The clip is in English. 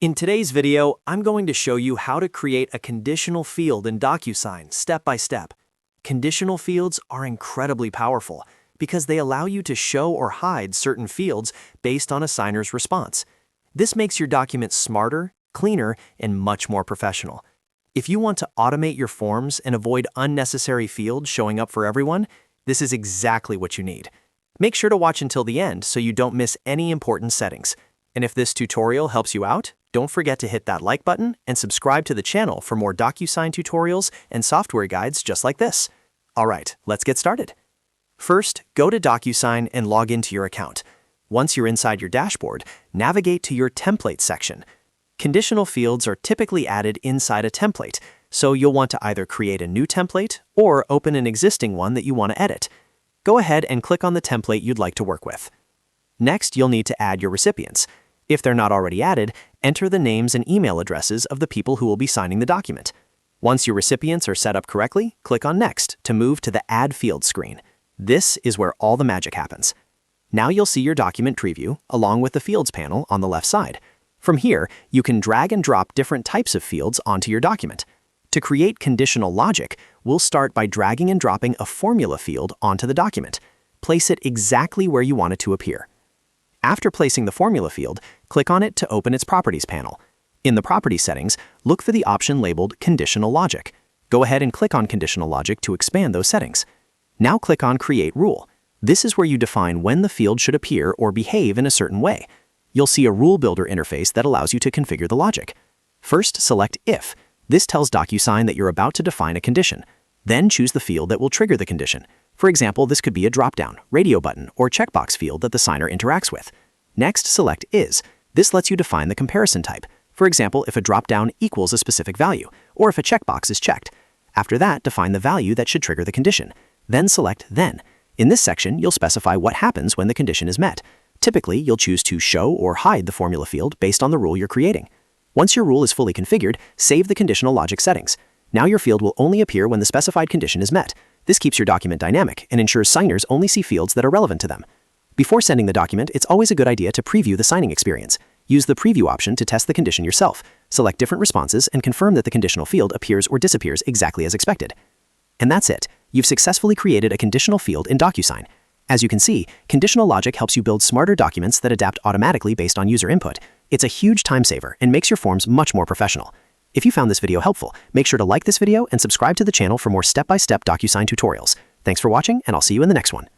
In today's video, I'm going to show you how to create a conditional field in DocuSign step by step. Conditional fields are incredibly powerful because they allow you to show or hide certain fields based on a signer's response. This makes your document smarter, cleaner, and much more professional. If you want to automate your forms and avoid unnecessary fields showing up for everyone, this is exactly what you need. Make sure to watch until the end so you don't miss any important settings. And if this tutorial helps you out, don't forget to hit that like button and subscribe to the channel for more DocuSign tutorials and software guides just like this. All right, let's get started. First, go to DocuSign and log into your account. Once you're inside your dashboard, navigate to your Templates section. Conditional fields are typically added inside a template, so you'll want to either create a new template or open an existing one that you want to edit. Go ahead and click on the template you'd like to work with. Next, you'll need to add your recipients. If they're not already added, enter the names and email addresses of the people who will be signing the document. Once your recipients are set up correctly, click on Next to move to the Add Field screen. This is where all the magic happens. Now you'll see your document preview along with the Fields panel on the left side. From here, you can drag and drop different types of fields onto your document. To create conditional logic, we'll start by dragging and dropping a formula field onto the document. Place it exactly where you want it to appear. After placing the formula field, click on it to open its Properties panel. In the Properties settings, look for the option labeled Conditional Logic. Go ahead and click on Conditional Logic to expand those settings. Now click on Create Rule. This is where you define when the field should appear or behave in a certain way. You'll see a Rule Builder interface that allows you to configure the logic. First, select If. This tells DocuSign that you're about to define a condition. Then choose the field that will trigger the condition. For example, this could be a drop-down, radio button, or checkbox field that the signer interacts with. Next, select Is. This lets you define the comparison type. For example, if a drop-down equals a specific value, or if a checkbox is checked. After that, define the value that should trigger the condition. Then select Then. In this section, you'll specify what happens when the condition is met. Typically, you'll choose to show or hide the formula field based on the rule you're creating. Once your rule is fully configured, save the conditional logic settings. Now your field will only appear when the specified condition is met. This keeps your document dynamic and ensures signers only see fields that are relevant to them. Before sending the document, it's always a good idea to preview the signing experience. Use the Preview option to test the condition yourself. Select different responses and confirm that the conditional field appears or disappears exactly as expected. And that's it. You've successfully created a conditional field in DocuSign. As you can see, conditional logic helps you build smarter documents that adapt automatically based on user input. It's a huge time saver and makes your forms much more professional. If you found this video helpful, make sure to like this video and subscribe to the channel for more step-by-step DocuSign tutorials. Thanks for watching, and I'll see you in the next one.